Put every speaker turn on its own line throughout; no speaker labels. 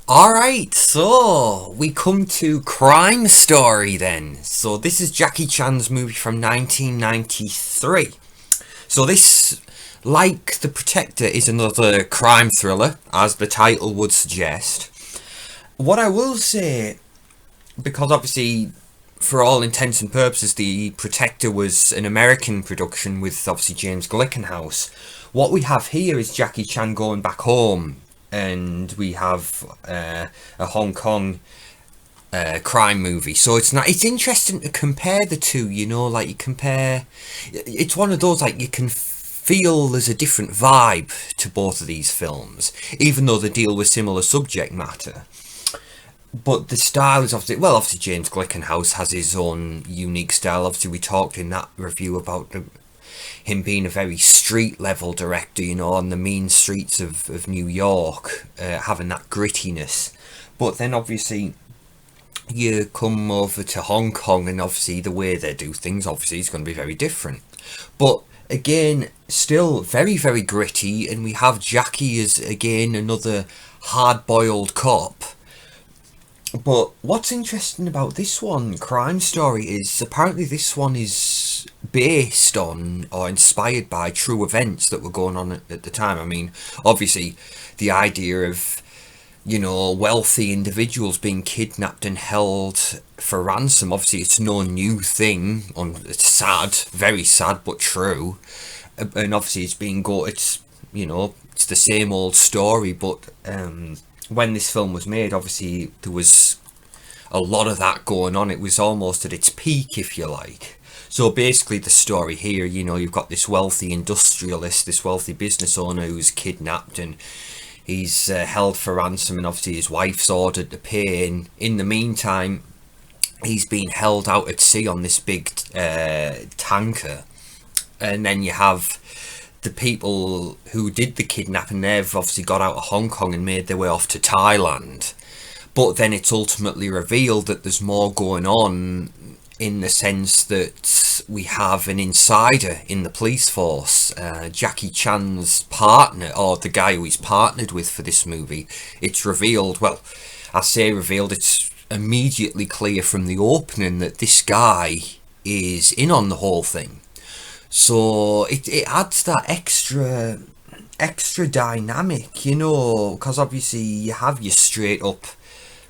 Alright, so we come to Crime Story then. So this is Jackie Chan's movie from 1993. So this, like The Protector, is another crime thriller, as the title would suggest. What I will say, because obviously, for all intents and purposes, The Protector was an American production with obviously James Glickenhaus. What we have here is Jackie Chan going back home, and we have a Hong Kong crime movie. So it's interesting to compare the two. Like you compare. It's one of those like you can feel there's a different vibe to both of these films, even though they deal with similar subject matter. But the style is obviously James Glickenhaus has his own unique style. Obviously, we talked in that review about him being a very street level director, on the mean streets of New York, having that grittiness. But then obviously you come over to Hong Kong, and obviously the way they do things obviously is going to be very different. But again, still very, very gritty, and we have Jackie as again another hard boiled cop. But what's interesting about this one, Crime Story, is apparently this one is based on or inspired by true events that were going on at the time. I mean, obviously, the idea of, wealthy individuals being kidnapped and held for ransom, obviously, it's no new thing. It's sad, very sad, but true. And obviously, it's the same old story, but when this film was made, obviously there was a lot of that going on. It was almost at its peak, if you like. So basically the story here, you've got this wealthy industrialist, this wealthy business owner who's kidnapped, and he's held for ransom, and obviously his wife's ordered to pay, and in the meantime he's being held out at sea on this big tanker. And then you have the people who did the kidnapping. They've obviously got out of Hong Kong and made their way off to Thailand. But then it's ultimately revealed that there's more going on, in the sense that we have an insider in the police force, Jackie Chan's partner, or the guy who he's partnered with for this movie. It's revealed, well, I say revealed, it's immediately clear from the opening that this guy is in on the whole thing. So it adds that extra dynamic, because obviously you have your straight up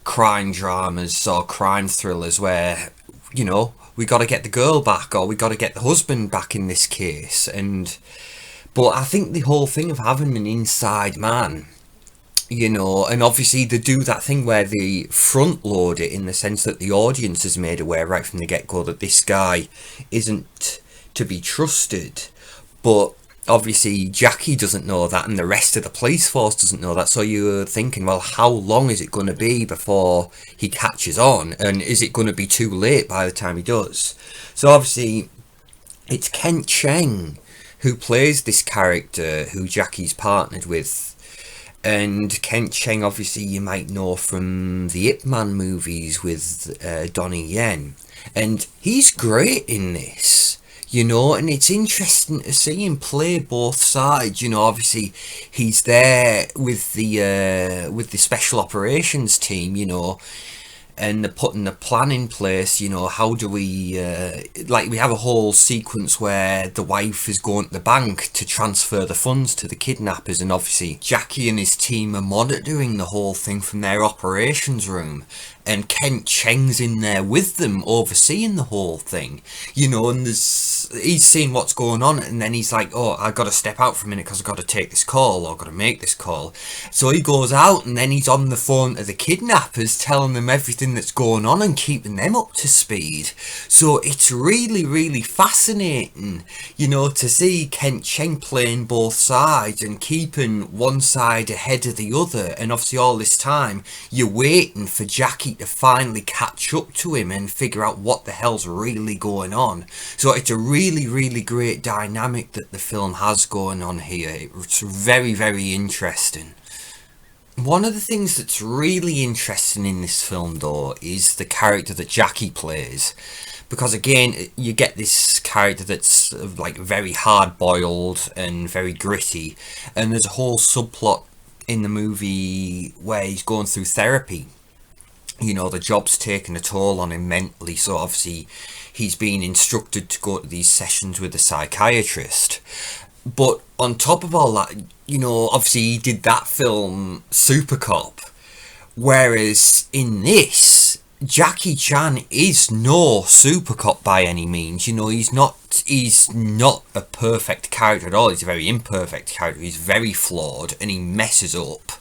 crime dramas or crime thrillers where, we got to get the girl back, or we got to get the husband back in this case. But I think the whole thing of having an inside man, and obviously they do that thing where they front load it, in the sense that the audience is made aware right from the get-go that this guy isn't to be trusted. But obviously Jackie doesn't know that, and the rest of the police force doesn't know that. So you're thinking, well, how long is it going to be before he catches on, and is it going to be too late by the time he does? So obviously it's Kent Cheng who plays this character who Jackie's partnered with. And Kent Cheng, obviously, you might know from the Ip Man movies with Donnie Yen. And he's great in this, and it's interesting to see him play both sides. Obviously, he's there with the special operations team, and they're putting the plan in place. How do we we have a whole sequence where the wife is going to the bank to transfer the funds to the kidnappers, and obviously Jackie and his team are monitoring the whole thing from their operations room, and Kent Cheng's in there with them, overseeing the whole thing, and he's seeing what's going on, and then he's like, oh, I gotta step out for a minute because I've got to take this call, or I've got to make this call. So he goes out, and then he's on the phone to the kidnappers, telling them everything that's going on and keeping them up to speed. So it's really, really fascinating, to see Kent Cheng playing both sides and keeping one side ahead of the other. And obviously all this time you're waiting for Jackie to finally catch up to him and figure out what the hell's really going on. So it's a really, really great dynamic that the film has going on here. It's very, very interesting. One of the things that's really interesting in this film, though, is the character that Jackie plays. Because again, you get this character that's like very hard boiled and very gritty, and there's a whole subplot in the movie where he's going through therapy. You know, the job's taking a toll on him mentally, so obviously he's being instructed to go to these sessions with a psychiatrist. But on top of all that, you know, obviously he did that film Super Cop, whereas in this, Jackie Chan is no super cop by any means. You know, he's not a perfect character at all. He's a very imperfect character. He's very flawed and he messes up.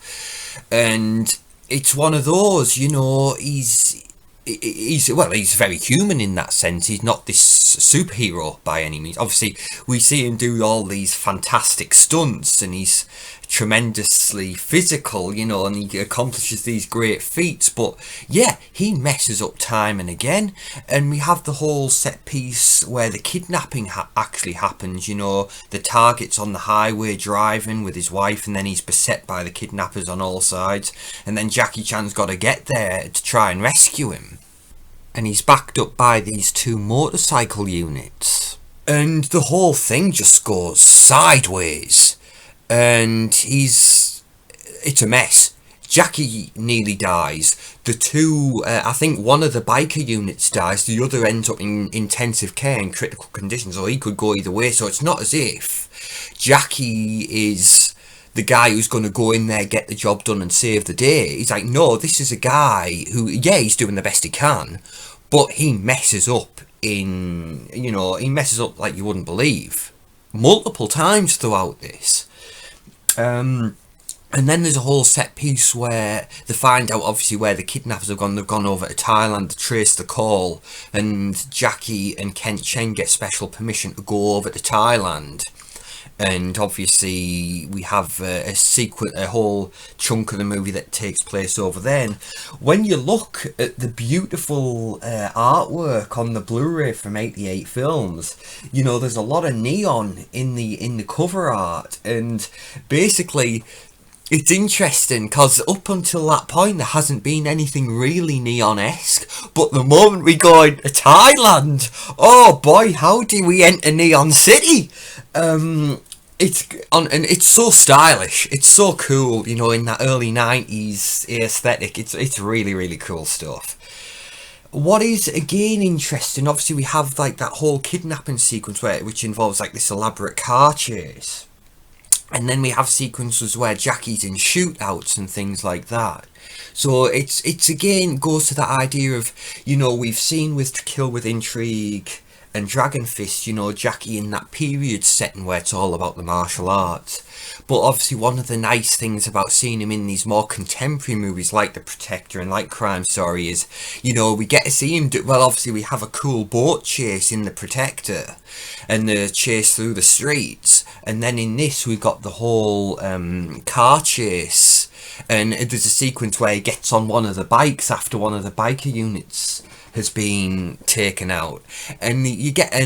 And it's one of those, you know, he's very human in that sense. He's not this superhero by any means. Obviously, we see him do all these fantastic stunts and he's tremendously physical, you know, and he accomplishes these great feats, but yeah, he messes up time and again. And we have the whole set piece where the kidnapping actually happens, you know, the target's on the highway driving with his wife and then he's beset by the kidnappers on all sides, and then Jackie Chan's got to get there to try and rescue him, and he's backed up by these two motorcycle units, and the whole thing just goes sideways. And it's a mess. Jackie nearly dies. The two, I think one of the biker units dies, the other ends up in intensive care in critical conditions, or he could go either way. So it's not as if Jackie is the guy who's going to go in there, get the job done and save the day. He's like, no, this is a guy who, yeah, he's doing the best he can, but he messes up he messes up like you wouldn't believe. Multiple times throughout this. And then there's a whole set piece where they find out obviously where the kidnappers have gone. They've gone over to Thailand to trace the call, and Jackie and Kent Chen get special permission to go over to Thailand. And obviously we have a whole chunk of the movie that takes place over there. And when you look at the beautiful artwork on the Blu-ray from 88 Films, you know, there's a lot of neon in the cover art, and basically it's interesting because up until that point there hasn't been anything really neon-esque, but the moment we go into Thailand, oh boy, how do we enter Neon City? It's so stylish, it's so cool, you know, in that early 90s aesthetic. It's really, really cool stuff. What is again interesting, obviously we have like that whole kidnapping sequence which involves like this elaborate car chase. And then we have sequences where Jackie's in shootouts and things like that. So it's again goes to that idea of, you know, we've seen with To Kill with Intrigue and Dragon Fist, you know, Jackie in that period setting where it's all about the martial arts. But obviously one of the nice things about seeing him in these more contemporary movies like The Protector and like Crime Story is, you know, we get to see him obviously we have a cool boat chase in The Protector and the chase through the streets, and then in this we've got the whole car chase, and there's a sequence where he gets on one of the bikes after one of the biker units has been taken out, and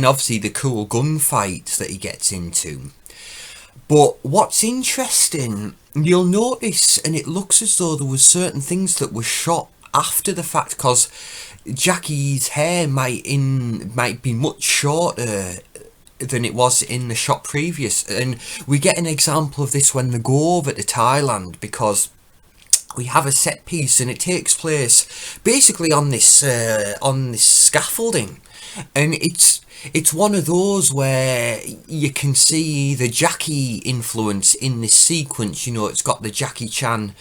obviously the cool gunfights that he gets into. But what's interesting, you'll notice, and it looks as though there was certain things that were shot after the fact, because Jackie's hair might be much shorter than it was in the shot previous, and we get an example of this when they go over to Thailand, because we have a set piece and it takes place basically on this scaffolding, and it's one of those where you can see the Jackie influence in this sequence. You know, it's got the Jackie Chan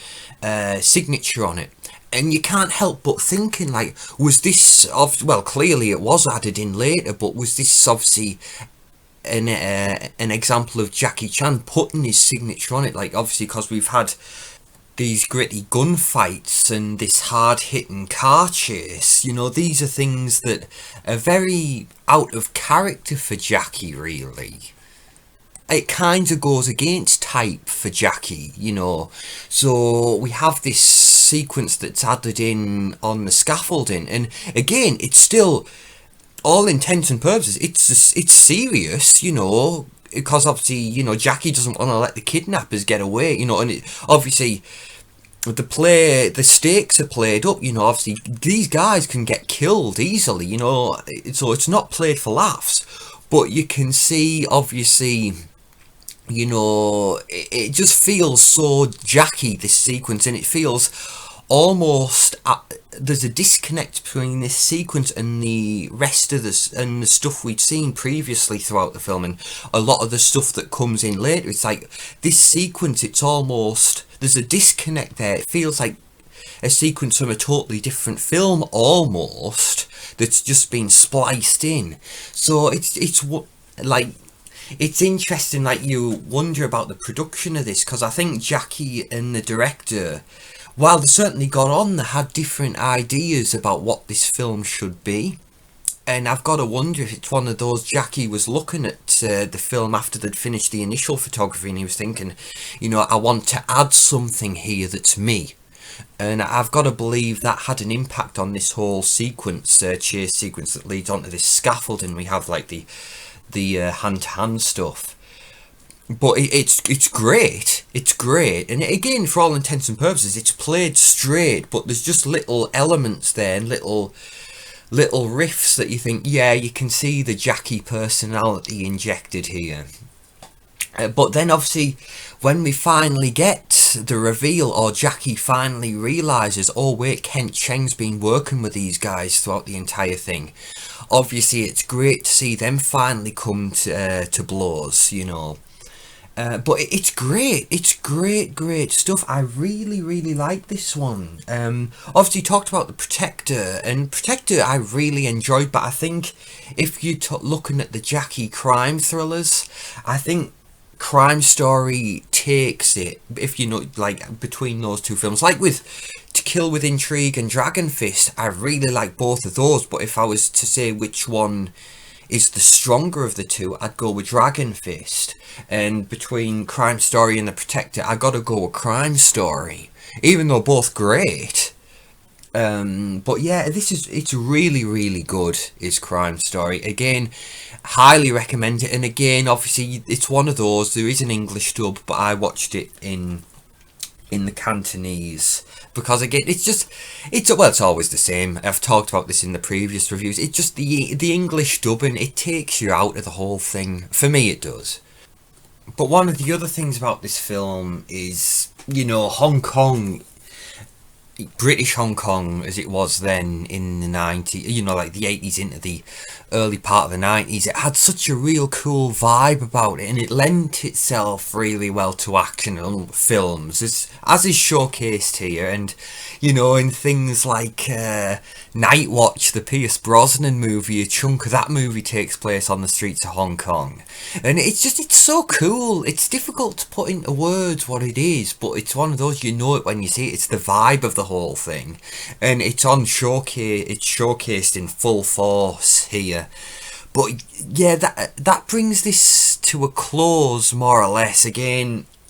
signature on it, and you can't help but thinking, like, was this clearly it was added in later, but was this obviously an example of Jackie Chan putting his signature on it? Like, obviously because we've had these gritty gunfights and this hard-hitting car chase, you know, these are things that are very out of character for Jackie, really. It kind of goes against type for Jackie, you know. So we have this sequence that's added in on the scaffolding, and again, it's still, all intents and purposes, it's serious, you know, because obviously, you know, Jackie doesn't want to let the kidnappers get away, you know, and obviously the stakes are played up, you know, obviously these guys can get killed easily, you know, so it's not played for laughs, but you can see obviously you know, it just feels so Jackie, this sequence, and it feels almost there's a disconnect between this sequence and the rest of this and the stuff we'd seen previously throughout the film, and a lot of the stuff that comes in later. It's like this sequence, it's almost, there's a disconnect there. It feels like a sequence from a totally different film almost, that's just been spliced in. So it's like, it's interesting, like, you wonder about the production of this, because I think Jackie and the director, while they certainly got on, they had different ideas about what this film should be. And I've got to wonder if it's one of those, Jackie was looking at the film after they'd finished the initial photography, and he was thinking, you know, I want to add something here that's me. And I've got to believe that had an impact on this whole sequence, chase sequence that leads onto this scaffolding. We have like the hand-to-hand stuff, but it's great. It's great, and again, for all intents and purposes, it's played straight. But there's just little elements there, and little riffs that you think, yeah, you can see the Jackie personality injected here. But then obviously, when we finally get the reveal, or Jackie finally realises, oh wait, Kent Cheng's been working with these guys throughout the entire thing. Obviously, it's great to see them finally come to blows, you know. But it's great. It's great stuff. I really like this one. Obviously, talked about the Protector, and Protector I really enjoyed. But I think if you're looking at the Jackie crime thrillers, I think Crime Story takes it. If you know, like, between those two films, like with To Kill with Intrigue and Dragon Fist, I really like both of those. But if I was to say which one is the stronger of the two, I'd go with Dragon Fist. And between Crime Story and The Protector, I gotta go with Crime Story, even though both great. But yeah, it's really good, is Crime Story. Again, highly recommend it. And again, obviously, it's one of those, there is an English dub, but I watched it in the Cantonese, because again, it's always the same. I've talked about this in the previous reviews. It's just the English dubbing, it takes you out of the whole thing. For me, it does. But one of the other things about this film is, you know, Hong Kong, British Hong Kong as it was then in the 90s, you know, like the 80s into the early part of the 90s, it had such a real cool vibe about it, and it lent itself really well to action films, as is showcased here. And, you know, in things like Night Watch, the Pierce Brosnan movie, a chunk of that movie takes place on the streets of Hong Kong. And it's so cool. It's difficult to put into words what it is, but it's one of those, you know it when you see it. It's the vibe of the whole thing, and it's showcased in full force here. But yeah, that brings this to a close, more or less.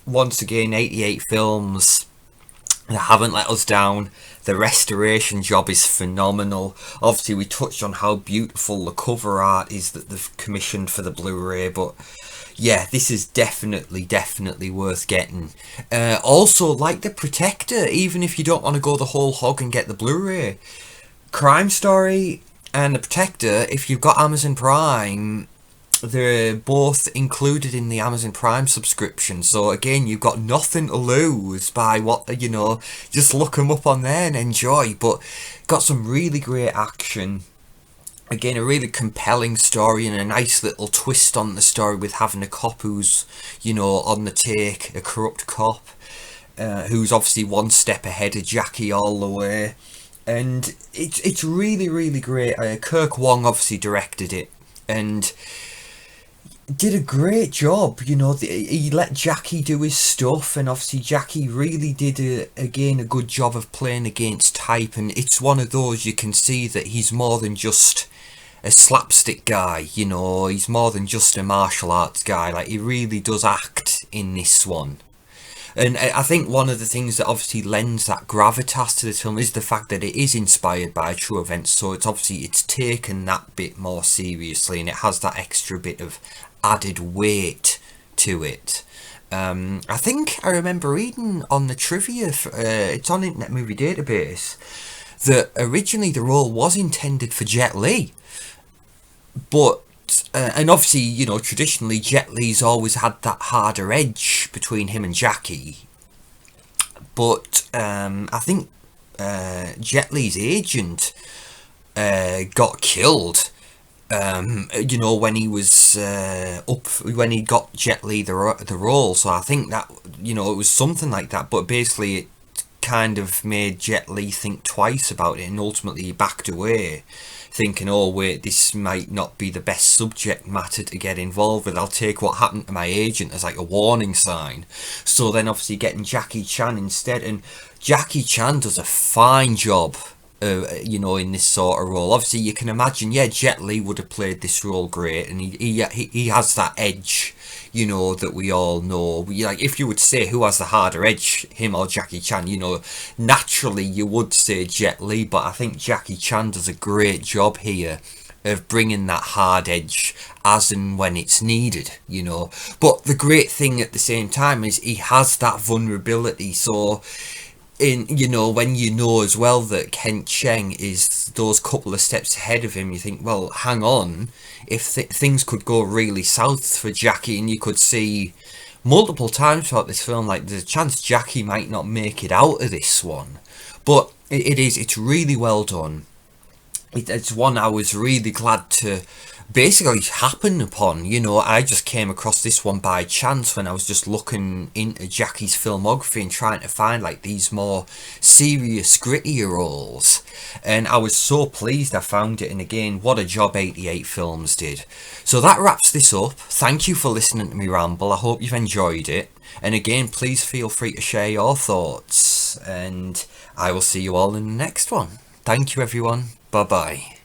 Once again, 88 films that haven't let us down. The restoration job is phenomenal. Obviously, we touched on how beautiful the cover art is that they've commissioned for the Blu-ray, but yeah, this is definitely worth getting. Also, like The Protector, even if you don't want to go the whole hog and get the Blu-ray, Crime Story and The Protector, if you've got Amazon Prime, they're both included in the Amazon Prime subscription. So again, you've got nothing to lose by just look them up on there and enjoy. But got some really great action. Again, a really compelling story, and a nice little twist on the story with having a cop who's, you know, on the take, a corrupt cop, who's obviously one step ahead of Jackie all the way. And it's really great. Kirk Wong obviously directed it, and did a great job. You know, he let Jackie do his stuff, and obviously Jackie really did a good job of playing against type. And it's one of those, you can see that he's more than just a slapstick guy, you know, he's more than just a martial arts guy. Like, he really does act in this one. And I think one of the things that obviously lends that gravitas to this film is the fact that it is inspired by true events. So it's taken that bit more seriously, and it has that extra bit of added weight to it. I think I remember reading on the trivia, it's on Internet Movie Database, that originally the role was intended for Jet Li, but and obviously, you know, traditionally Jet Li's always had that harder edge between him and Jackie. But I think Jet Li's agent got killed. You know, when he was when he got Jet Li the role. So I think that, you know, it was something like that. But basically, it kind of made Jet Li think twice about it, and ultimately he backed away, thinking, oh wait, this might not be the best subject matter to get involved with. I'll take what happened to my agent as like a warning sign. So then obviously getting Jackie Chan instead, and Jackie Chan does a fine job, you know, in this sort of role. Obviously you can imagine, yeah, Jet Li would have played this role great, and he has that edge, you know, that we all know. Like, if you would say who has the harder edge, him or Jackie Chan, you know, naturally you would say Jet Li, but I think Jackie Chan does a great job here of bringing that hard edge as and when it's needed, you know. But the great thing at the same time is he has that vulnerability. So in, you know, when you know as well that Ken Cheng is those couple of steps ahead of him, you think, well, hang on, if things could go really south for Jackie, and you could see multiple times throughout this film, like, there's a chance Jackie might not make it out of this one. But it's really well done. It's one I was really glad to basically happen upon. You know, I just came across this one by chance when I was just looking into Jackie's filmography and trying to find like these more serious, grittier roles, and I was so pleased I found it. And again, what a job 88 Films did. So that wraps this up. Thank you for listening to me ramble. I hope you've enjoyed it, and again, please feel free to share your thoughts, and I will see you all in the next one. Thank you, everyone. Bye bye.